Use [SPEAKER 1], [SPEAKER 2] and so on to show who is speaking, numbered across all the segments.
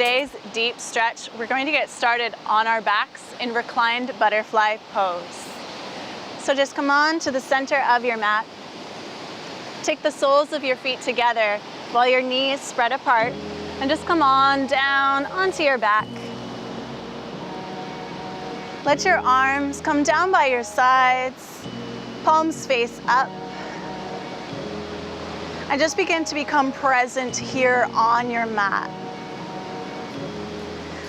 [SPEAKER 1] today's deep stretch, we're going to get started on our backs in reclined butterfly pose. So just come on to the center of your mat. Take the soles of your feet together while your knees spread apart, and just come on down onto your back. Let your arms come down by your sides, palms face up. And just begin to become present here on your mat.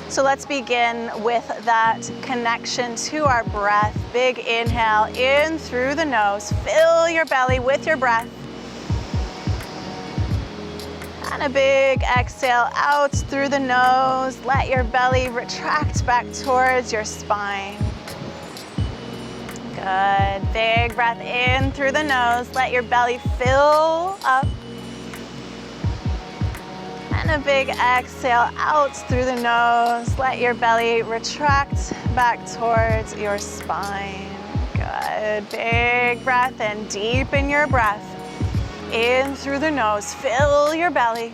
[SPEAKER 1] So let's begin with that connection to our breath. Big inhale in through the nose. Fill your belly with your breath. And a big exhale out through the nose. Let your belly retract back towards your spine. Good. Big breath in through the nose. Let your belly fill up. And a big exhale out through the nose. Let your belly retract back towards your spine. Good. Big breath and deepen your breath. In through the nose. Fill your belly.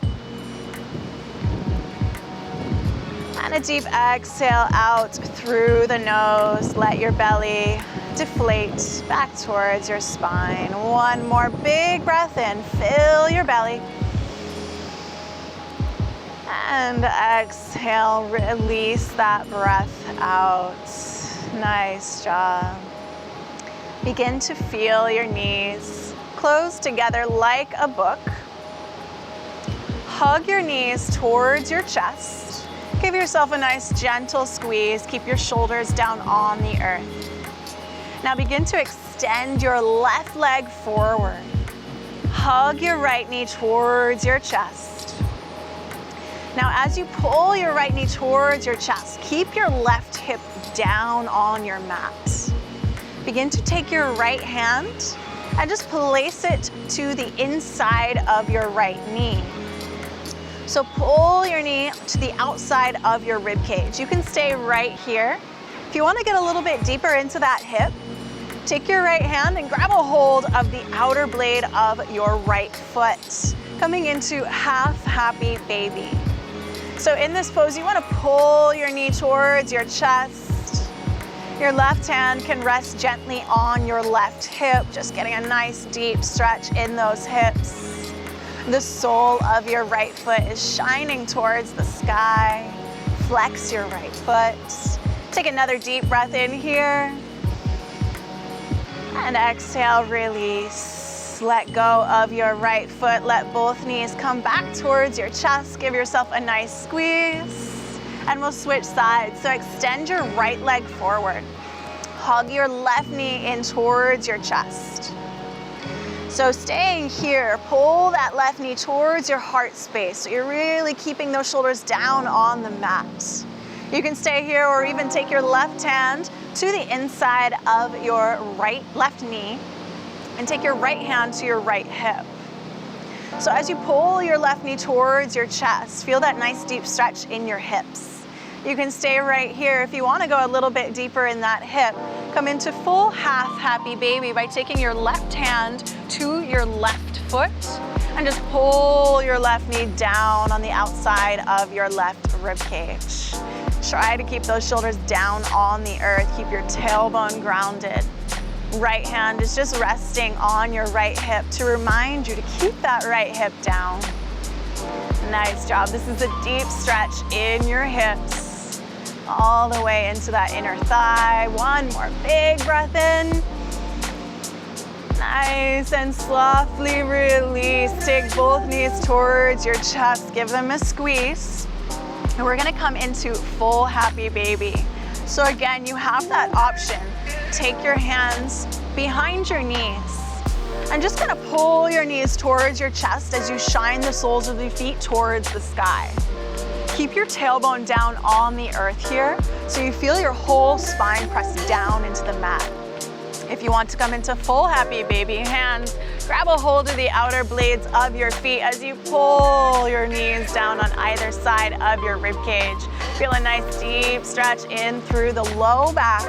[SPEAKER 1] And a deep exhale out through the nose. Let your belly deflate back towards your spine. One more big breath in. Fill your belly. And exhale, release that breath out. Nice job. Begin to feel your knees close together like a book. Hug your knees towards your chest. Give yourself a nice gentle squeeze. Keep your shoulders down on the earth. Now begin to extend your left leg forward. Hug your right knee towards your chest. Now, as you pull your right knee towards your chest, keep your left hip down on your mat. Begin to take your right hand and just place it to the inside of your right knee. So pull your knee to the outside of your rib cage. You can stay right here. If you want to get a little bit deeper into that hip, take your right hand and grab a hold of the outer blade of your right foot, coming into half happy baby. So in this pose, you want to pull your knee towards your chest. Your left hand can rest gently on your left hip, just getting a nice deep stretch in those hips. The sole of your right foot is shining towards the sky. Flex your right foot. Take another deep breath in here. And exhale, release. Let go of your right foot. Let both knees come back towards your chest. Give yourself a nice squeeze. And we'll switch sides. So extend your right leg forward. Hug your left knee in towards your chest. So staying here, pull that left knee towards your heart space. So you're really keeping those shoulders down on the mat. You can stay here or even take your left hand to the inside of your left knee and take your right hand to your right hip. So as you pull your left knee towards your chest, feel that nice deep stretch in your hips. You can stay right here. If you want to go a little bit deeper in that hip, come into full half happy baby by taking your left hand to your left foot and just pull your left knee down on the outside of your left rib cage. Try to keep those shoulders down on the earth. Keep your tailbone grounded. Right hand is just resting on your right hip to remind you to keep that right hip down. Nice job. This is a deep stretch in your hips, all the way into that inner thigh. One more big breath in. Nice, and softly release. Take both knees towards your chest. Give them a squeeze. And we're gonna come into full happy baby. So again, you have that option. Take your hands behind your knees and just gonna pull your knees towards your chest as you shine the soles of your feet towards the sky. Keep your tailbone down on the earth here so you feel your whole spine pressed down into the mat. If you want to come into full happy baby, hands grab a hold of the outer blades of your feet as you pull your knees down on either side of your rib cage. Feel a nice deep stretch in through the low back,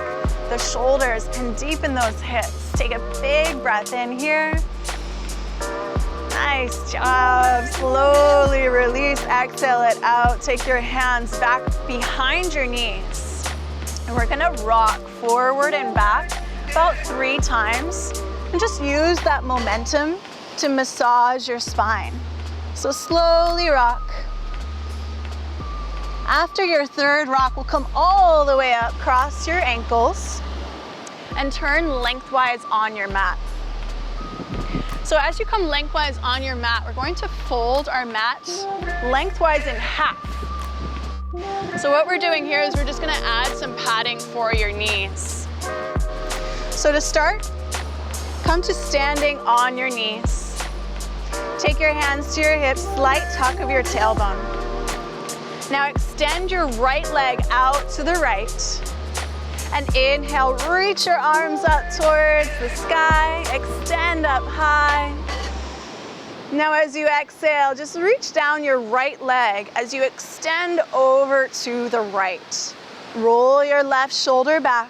[SPEAKER 1] the shoulders, and deepen those hips. Take a big breath in here. Nice job. Slowly release, exhale it out. Take your hands back behind your knees. And we're gonna rock forward and back about 3 times. And just use that momentum to massage your spine. So slowly rock. After your 3rd rock, we'll come all the way up, cross your ankles, and turn lengthwise on your mat. So as you come lengthwise on your mat, we're going to fold our mat lengthwise in half. So what we're doing here is we're just gonna add some padding for your knees. So to start, come to standing on your knees. Take your hands to your hips, slight tuck of your tailbone. Now extend your right leg out to the right. And inhale, reach your arms up towards the sky, extend up high. Now as you exhale, just reach down your right leg as you extend over to the right. Roll your left shoulder back.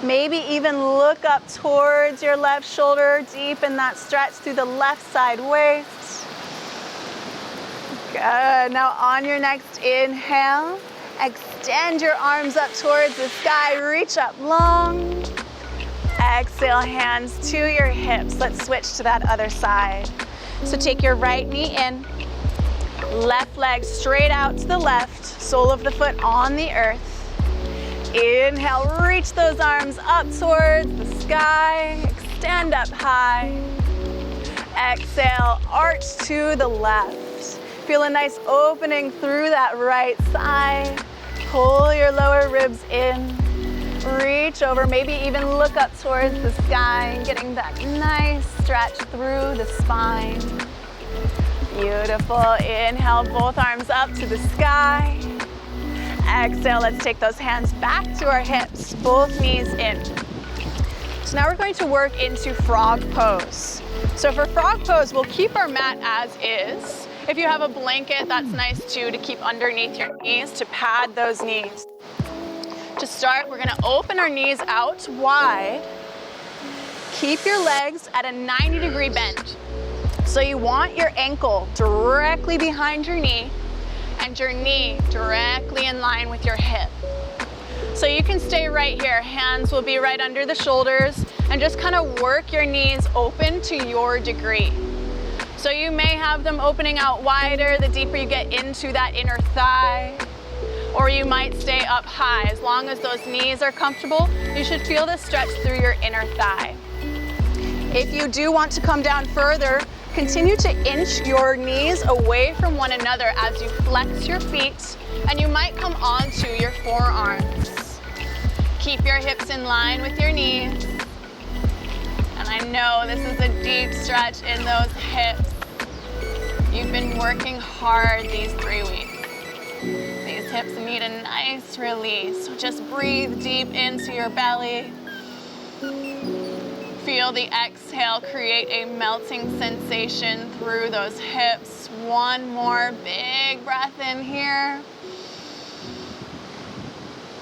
[SPEAKER 1] Maybe even look up towards your left shoulder, deepen that stretch through the left side waist. Good, now on your next inhale, extend your arms up towards the sky, reach up long. Exhale, hands to your hips. Let's switch to that other side. So take your right knee in, left leg straight out to the left, sole of the foot on the earth. Inhale, reach those arms up towards the sky, extend up high. Exhale, arch to the left. Feel a nice opening through that right side. Pull your lower ribs in. Reach over, maybe even look up towards the sky, getting that nice stretch through the spine. Beautiful. Inhale, both arms up to the sky. Exhale, let's take those hands back to our hips, both knees in. So now we're going to work into frog pose. So for frog pose, we'll keep our mat as is. If you have a blanket, that's nice too, to keep underneath your knees to pad those knees. To start, we're gonna open our knees out wide. Keep your legs at a 90-degree bend. So you want your ankle directly behind your knee and your knee directly in line with your hip. So you can stay right here. Hands will be right under the shoulders and just kind of work your knees open to your degree. So you may have them opening out wider the deeper you get into that inner thigh, or you might stay up high. As long as those knees are comfortable, you should feel the stretch through your inner thigh. If you do want to come down further, continue to inch your knees away from one another as you flex your feet, and you might come onto your forearms. Keep your hips in line with your knees. And I know this is a deep stretch in those hips. You've been working hard these 3 weeks. These hips need a nice release. So just breathe deep into your belly. Feel the exhale create a melting sensation through those hips. One more big breath in here.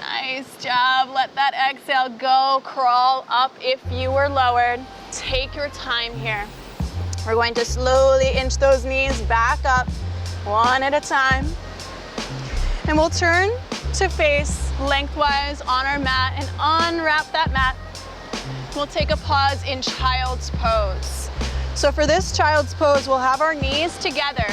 [SPEAKER 1] Nice job. Let that exhale go. Crawl up if you were lowered. Take your time here. We're going to slowly inch those knees back up, one at a time. And we'll turn to face lengthwise on our mat and unwrap that mat. We'll take a pause in child's pose. So for this child's pose, we'll have our knees together.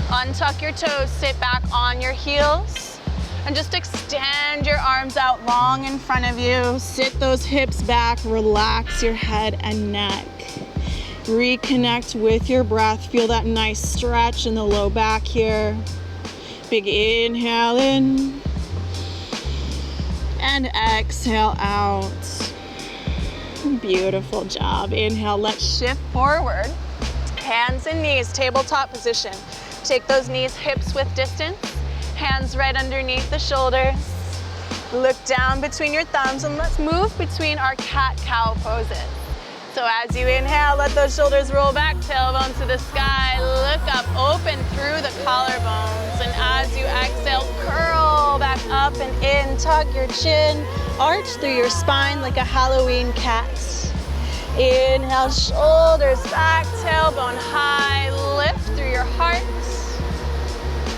[SPEAKER 1] Untuck your toes, sit back on your heels, and just extend your arms out long in front of you. Sit those hips back, relax your head and neck. Reconnect with your breath. Feel that nice stretch in the low back here. Big inhale in and exhale out. Beautiful job. Inhale, let's shift forward. Hands and knees, tabletop position. Take those knees hips width distance. Hands right underneath the shoulders. Look down between your thumbs and let's move between our cat-cow poses. So as you inhale, let those shoulders roll back, tailbone to the sky. Look up, open through the collarbones. And as you exhale, curl back up and in. Tuck your chin, arch through your spine like a Halloween cat. Inhale, shoulders back, tailbone high. your heart.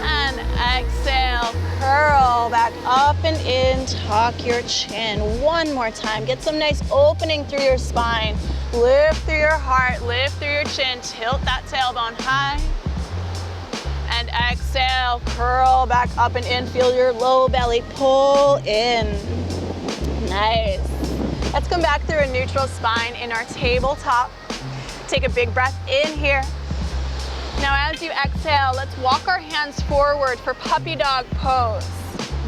[SPEAKER 1] And exhale, curl back up and in, tuck your chin. One more time, get some nice opening through your spine. Lift through your heart, lift through your chin, tilt that tailbone high. And exhale, curl back up and in, feel your low belly pull in. Nice. Let's come back through a neutral spine in our tabletop. Take a big breath in here. Now as you exhale, let's walk our hands forward for puppy dog pose.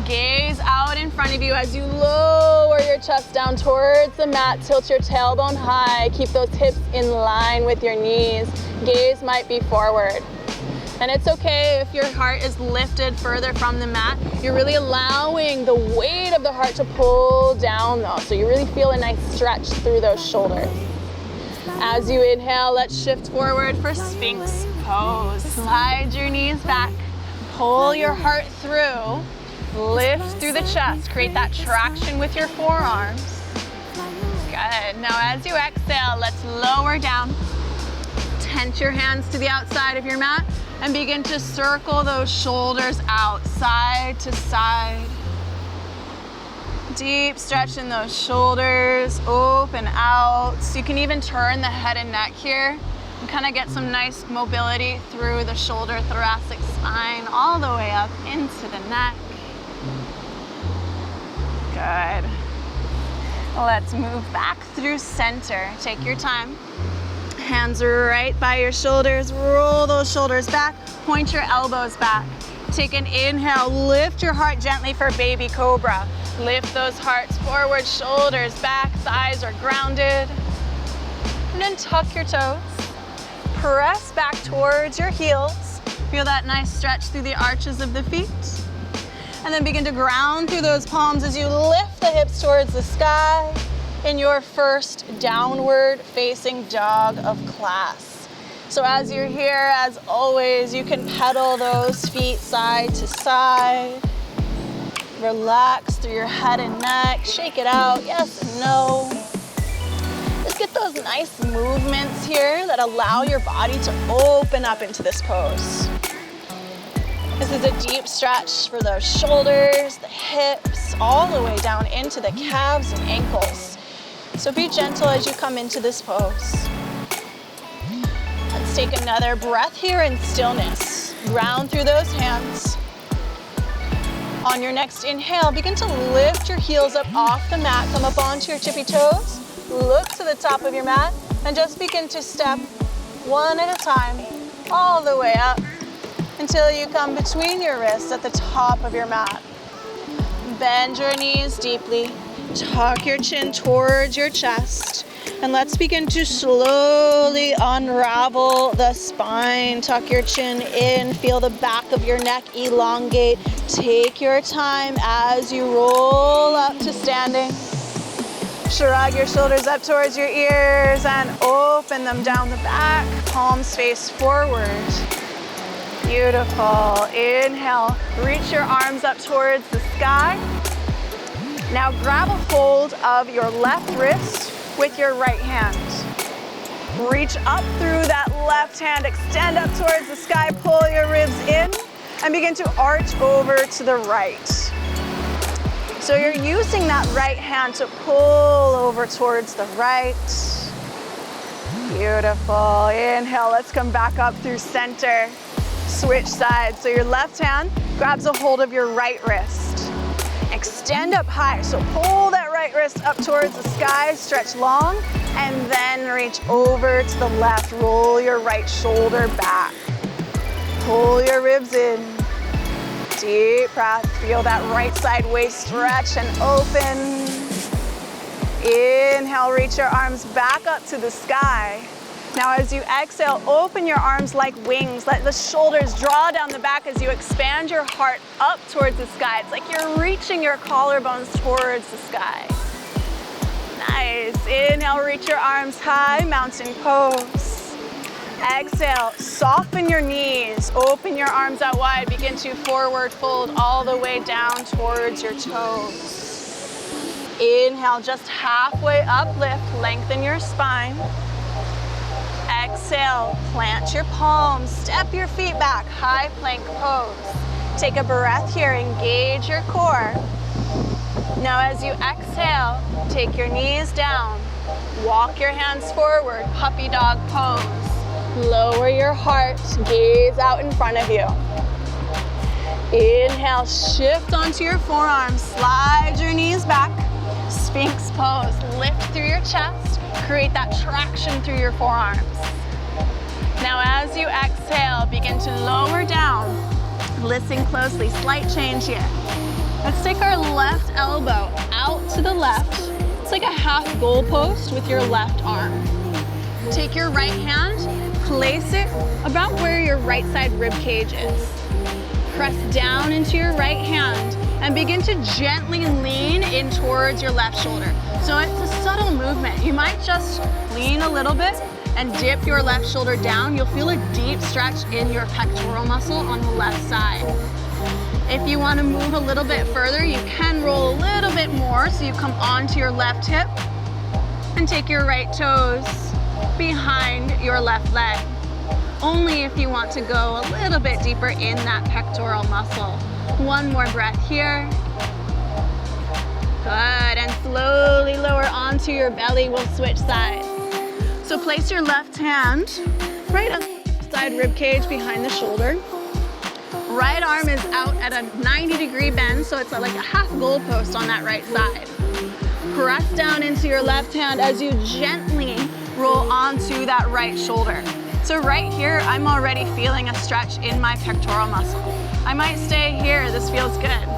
[SPEAKER 1] Gaze out in front of you as you lower your chest down towards the mat. Tilt your tailbone high. Keep those hips in line with your knees. Gaze might be forward. And it's okay if your heart is lifted further from the mat. You're really allowing the weight of the heart to pull down though. So you really feel a nice stretch through those shoulders. As you inhale, let's shift forward for Sphinx pose. Slide your knees back. Pull your heart through. Lift through the chest. Create that traction with your forearms. Good. Now as you exhale, let's lower down. Tense your hands to the outside of your mat and begin to circle those shoulders out, side to side. Deep stretch in those shoulders, open out. So you can even turn the head and neck here and kind of get some nice mobility through the shoulder, thoracic spine, all the way up into the neck. Good. Let's move back through center. Take your time. Hands right by your shoulders. Roll those shoulders back. Point your elbows back. Take an inhale. Lift your heart gently for baby cobra. Lift those hearts forward, shoulders back, thighs are grounded. And then tuck your toes. Press back towards your heels. Feel that nice stretch through the arches of the feet. And then begin to ground through those palms as you lift the hips towards the sky in your first downward facing dog of class. So as you're here, as always, you can pedal those feet side to side. Relax through your head and neck. Shake it out, yes and no. Just get those nice movements here that allow your body to open up into this pose. This is a deep stretch for those shoulders, the hips, all the way down into the calves and ankles. So be gentle as you come into this pose. Let's take another breath here in stillness. Ground through those hands. On your next inhale, begin to lift your heels up off the mat. Come up onto your tippy toes. Look to the top of your mat and just begin to step one at a time all the way up until you come between your wrists at the top of your mat. Bend your knees deeply. Tuck your chin towards your chest. And let's begin to slowly unravel the spine. Tuck your chin in. Feel the back of your neck elongate. Take your time as you roll up to standing. Shrug your shoulders up towards your ears and open them down the back. Palms face forward. Beautiful. Inhale. Reach your arms up towards the sky. Now grab a hold of your left wrist with your right hand. Reach up through that left hand, extend up towards the sky, pull your ribs in, and begin to arch over to the right. So you're using that right hand to pull over towards the right. Beautiful. Inhale, let's come back up through center. Switch sides. So your left hand grabs a hold of your right wrist. Extend up high, so pull that right wrist up towards the sky, stretch long, and then reach over to the left. Roll your right shoulder back. Pull your ribs in. Deep breath, feel that right side waist stretch and open. Inhale, reach your arms back up to the sky. Now as you exhale, open your arms like wings. Let the shoulders draw down the back as you expand your heart up towards the sky. It's like you're reaching your collarbones towards the sky. Nice. Inhale, reach your arms high, mountain pose. Exhale, soften your knees. Open your arms out wide. Begin to forward fold all the way down towards your toes. Inhale, just halfway uplift. Lengthen your spine. Exhale. exhale, plant your palms, step your feet back, high plank pose. Take a breath here, engage your core. Now as you exhale, take your knees down, walk your hands forward, puppy dog pose. Lower your heart, gaze out in front of you. Inhale, shift onto your forearms, slide your knees back, Sphinx pose, lift through your chest, create that traction through your forearms. Now as you exhale, begin to lower down. Listen closely, slight change here. Let's take our left elbow out to the left. It's like a half goalpost with your left arm. Take your right hand, place it about where your right side rib cage is. Press down into your right hand and begin to gently lean in towards your left shoulder. So it's a subtle movement. You might just lean a little bit and dip your left shoulder down. You'll feel a deep stretch in your pectoral muscle on the left side. If you want to move a little bit further, you can roll a little bit more so you come onto your left hip and take your right toes behind your left leg. Only if you want to go a little bit deeper in that pectoral muscle. One more breath here. Good, and slowly lower onto your belly. We'll switch sides. So place your left hand right outside rib cage behind the shoulder. Right arm is out at a 90-degree bend, so it's like a half goalpost on that right side. Press down into your left hand as you gently roll onto that right shoulder. So right here, I'm already feeling a stretch in my pectoral muscle. I might stay here, this feels good.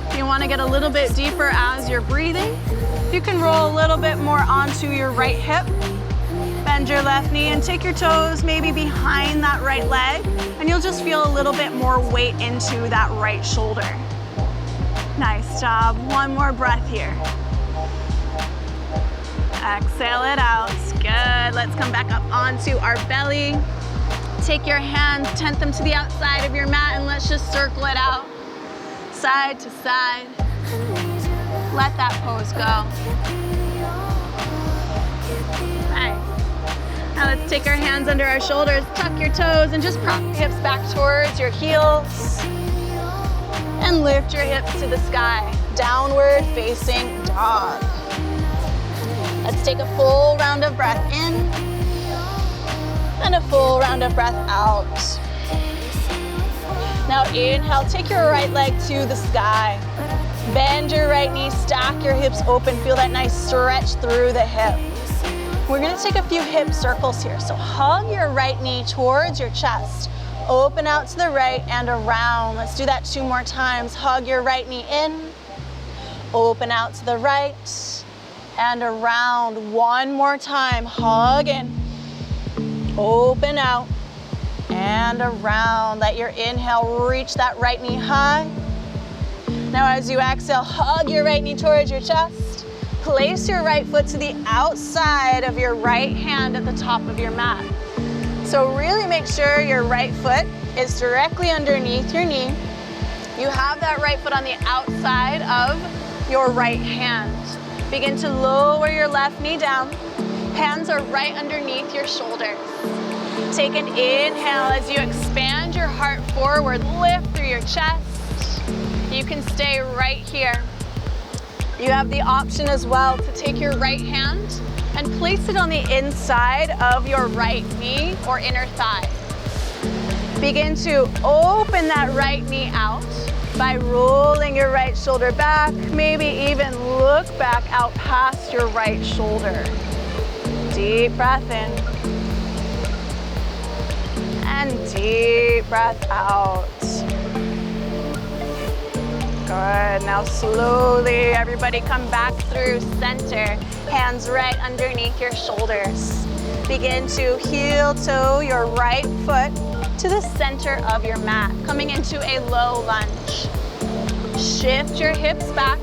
[SPEAKER 1] If you want to get a little bit deeper as you're breathing, you can roll a little bit more onto your right hip. Bend your left knee and take your toes maybe behind that right leg, and you'll just feel a little bit more weight into that right shoulder. Nice job. One more breath here. Exhale it out. Good. Let's come back up onto our belly. Take your hands, tent them to the outside of your mat, and let's just circle it out. Side to side. Let that pose go. Nice. Now let's take our hands under our shoulders, tuck your toes, and just prop your hips back towards your heels. And lift your hips to the sky. Downward facing dog. Let's take a full round of breath in and a full round of breath out. Now inhale, take your right leg to the sky. Bend your right knee, stack your hips open, feel that nice stretch through the hip. We're gonna take a few hip circles here. So hug your right knee towards your chest. Open out to the right and around. Let's do that 2 more times. Hug your right knee in, open out to the right, and around. 1 more time, hug in, open out, and around. Let your inhale reach that right knee high. Now as you exhale, hug your right knee towards your chest. Place your right foot to the outside of your right hand at the top of your mat. So really make sure your right foot is directly underneath your knee. You have that right foot on the outside of your right hand. Begin to lower your left knee down. Hands are right underneath your shoulders. Take an inhale as you expand your heart forward, lift through your chest. You can stay right here. You have the option as well to take your right hand and place it on the inside of your right knee or inner thigh. Begin to open that right knee out by rolling your right shoulder back, maybe even look back out past your right shoulder. Deep breath in. And deep breath out. Good. Now slowly, everybody come back through center. Hands right underneath your shoulders. Begin to heel toe your right foot to the center of your mat, coming into a low lunge. Shift your hips back,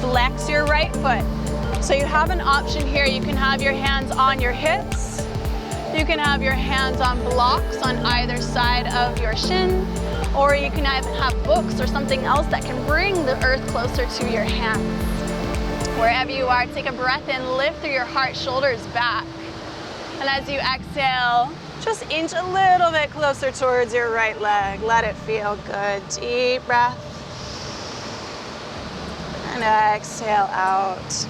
[SPEAKER 1] flex your right foot. So you have an option here. You can have your hands on your hips. You can have your hands on blocks on either side of your shin, or you can even have books or something else that can bring the earth closer to your hands. Wherever you are, take a breath in, lift through your heart, shoulders back. And as you exhale, just inch a little bit closer towards your right leg. Let it feel good. Deep breath. And exhale out.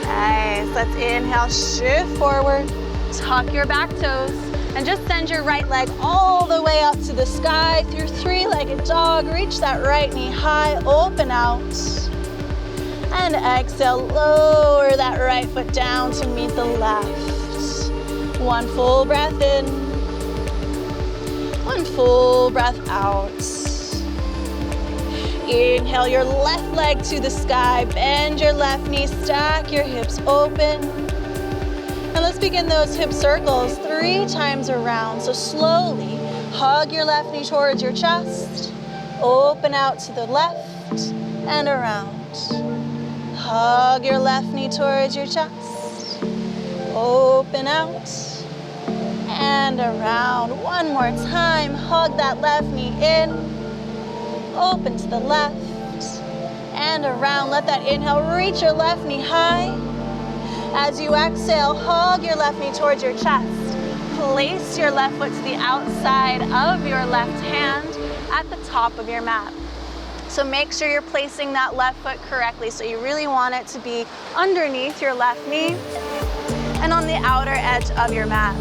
[SPEAKER 1] Nice. Let's inhale, shift forward. Tuck your back toes. And just send your right leg all the way up to the sky through three-legged dog. Reach that right knee high, open out. And exhale, lower that right foot down to meet the left. One full breath in. One full breath out. Inhale your left leg to the sky. Bend your left knee, stack your hips open. And let's begin those hip circles 3 times around. So slowly hug your left knee towards your chest. Open out to the left and around. Hug your left knee towards your chest. Open out and around. One more time. Hug that left knee in. Open to the left and around. Let that inhale reach your left knee high. As you exhale, hug your left knee towards your chest. Place your left foot to the outside of your left hand at the top of your mat. So make sure you're placing that left foot correctly. So you really want it to be underneath your left knee and on the outer edge of your mat.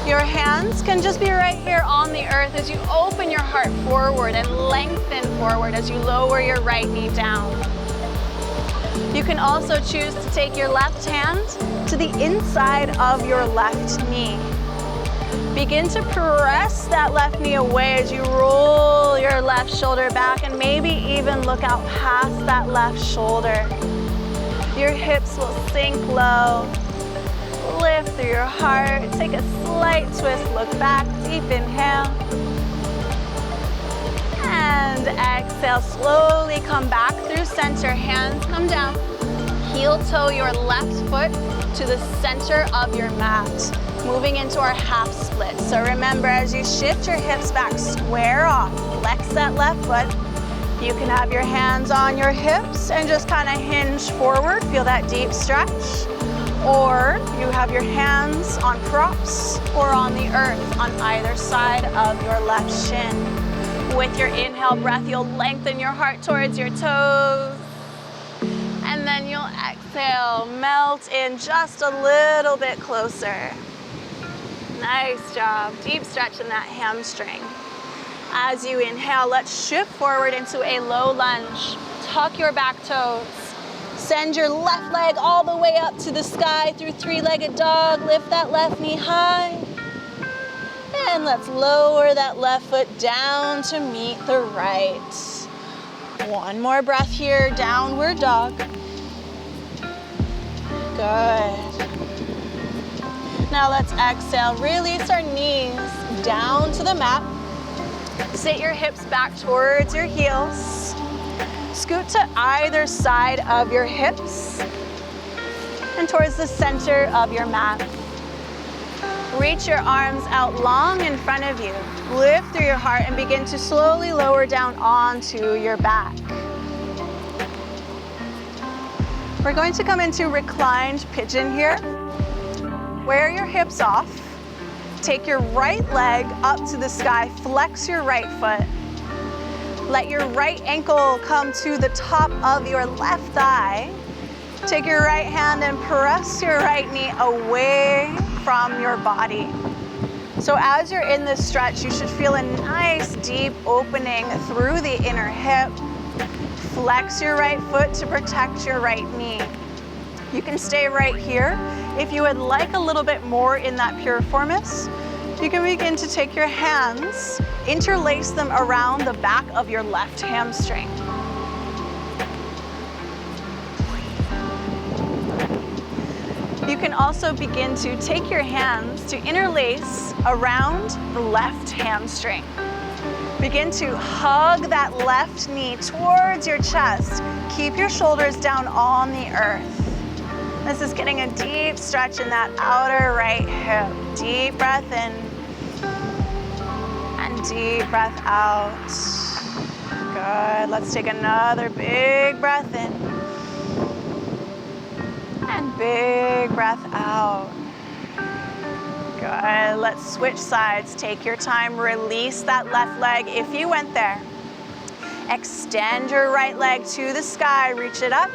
[SPEAKER 1] Your hands can just be right here on the earth as you open your heart forward and lengthen forward as you lower your right knee down. You can also choose to take your left hand to the inside of your left knee. Begin to press that left knee away as you roll your left shoulder back and maybe even look out past that left shoulder. Your hips will sink low. Lift through your heart. Take a slight twist, look back, deep inhale. And exhale, slowly come back through center, hands come down. Heel toe your left foot to the center of your mat, moving into our half split. So remember, as you shift your hips back, square off, flex that left foot. You can have your hands on your hips and just kind of hinge forward, feel that deep stretch. Or you have your hands on props or on the earth on either side of your left shin. With your inhale breath, you'll lengthen your heart towards your toes. And then you'll exhale, melt in just a little bit closer. Nice job. Deep stretch in that hamstring. As you inhale, let's shift forward into a low lunge. Tuck your back toes. Send your left leg all the way up to the sky through three-legged dog. Lift that left knee high. And let's lower that left foot down to meet the right. One more breath here, downward dog. Good. Now let's exhale, release our knees down to the mat. Sit your hips back towards your heels. Scoot to either side of your hips and towards the center of your mat. Reach your arms out long in front of you. Lift through your heart and begin to slowly lower down onto your back. We're going to come into reclined pigeon here. Wear your hips off. Take your right leg up to the sky. Flex your right foot. Let your right ankle come to the top of your left thigh. Take your right hand and press your right knee away from your body. So as you're in this stretch, you should feel a nice deep opening through the inner hip. Flex your right foot to protect your right knee. You can stay right here. If you would like a little bit more in that piriformis, you can begin to take your hands, interlace them around the back of your left hamstring. You can also begin to take your hands to interlace around the left hamstring. Begin to hug that left knee towards your chest. Keep your shoulders down on the earth. This is getting a deep stretch in that outer right hip. Deep breath in and deep breath out. Good. Let's take another big breath in and big breath out. Good. Let's switch sides. Take your time. Release that left leg if you went there. Extend your right leg to the sky. Reach it up.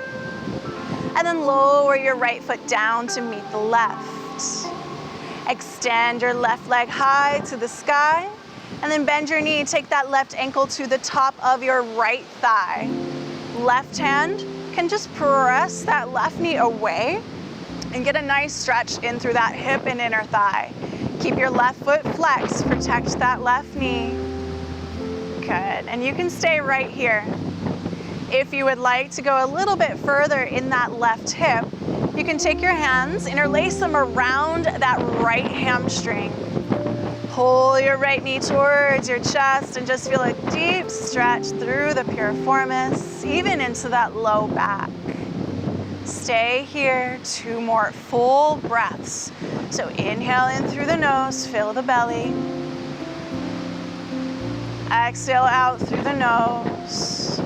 [SPEAKER 1] And then lower your right foot down to meet the left. Extend your left leg high to the sky. And then bend your knee. Take that left ankle to the top of your right thigh. Left hand can just press that left knee away and get a nice stretch in through that hip and inner thigh. Keep your left foot flexed, protect that left knee. Good, and you can stay right here. If you would like to go a little bit further in that left hip, you can take your hands, interlace them around that right hamstring. Pull your right knee towards your chest and just feel a deep stretch through the piriformis, even into that low back. Stay here, 2 more full breaths. So inhale in through the nose, fill the belly. Exhale out through the nose.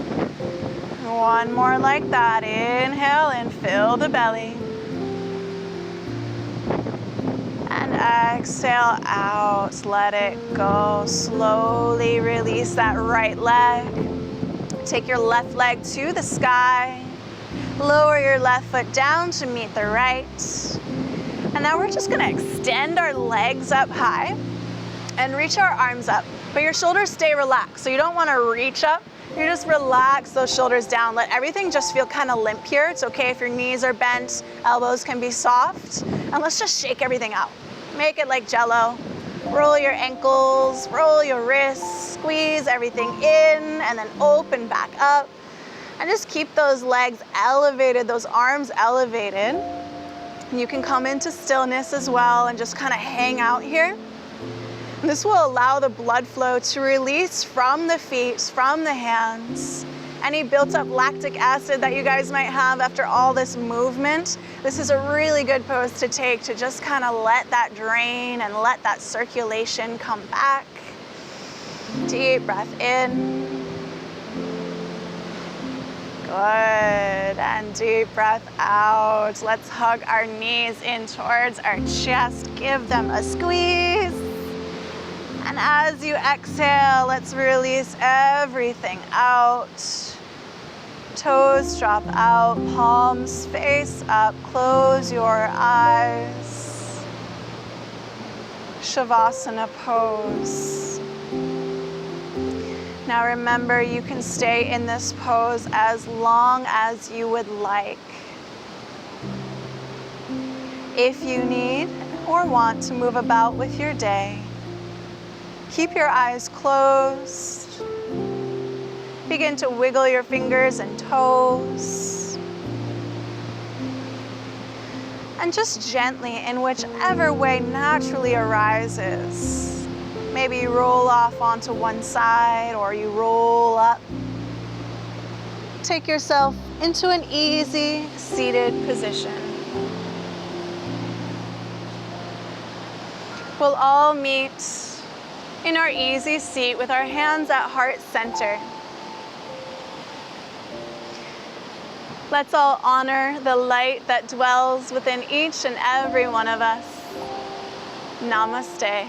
[SPEAKER 1] 1 more like that. Inhale and fill the belly. And exhale out, let it go. Slowly release that right leg. Take your left leg to the sky. Lower your left foot down to meet the right. And now we're just gonna extend our legs up high and reach our arms up. But your shoulders stay relaxed, so you don't wanna reach up. You just relax those shoulders down. Let everything just feel kind of limp here. It's okay if your knees are bent, elbows can be soft. And let's just shake everything out. Make it like Jell-O. Roll your ankles, roll your wrists, squeeze everything in, and then open back up. And just keep those legs elevated, those arms elevated. And you can come into stillness as well and just kind of hang out here. And this will allow the blood flow to release from the feet, from the hands. Any built up lactic acid that you guys might have after all this movement, this is a really good pose to take to just kind of let that drain and let that circulation come back. Deep breath in. Good, and deep breath out. Let's hug our knees in towards our chest. Give them a squeeze. And as you exhale, let's release everything out. Toes drop out, palms face up. Close your eyes. Shavasana pose. Now remember, you can stay in this pose as long as you would like. If you need or want to move about with your day, keep your eyes closed. Begin to wiggle your fingers and toes. And just gently, in whichever way naturally arises. Maybe you roll off onto one side or you roll up. Take yourself into an easy seated position. We'll all meet in our easy seat with our hands at heart center. Let's all honor the light that dwells within each and every one of us. Namaste.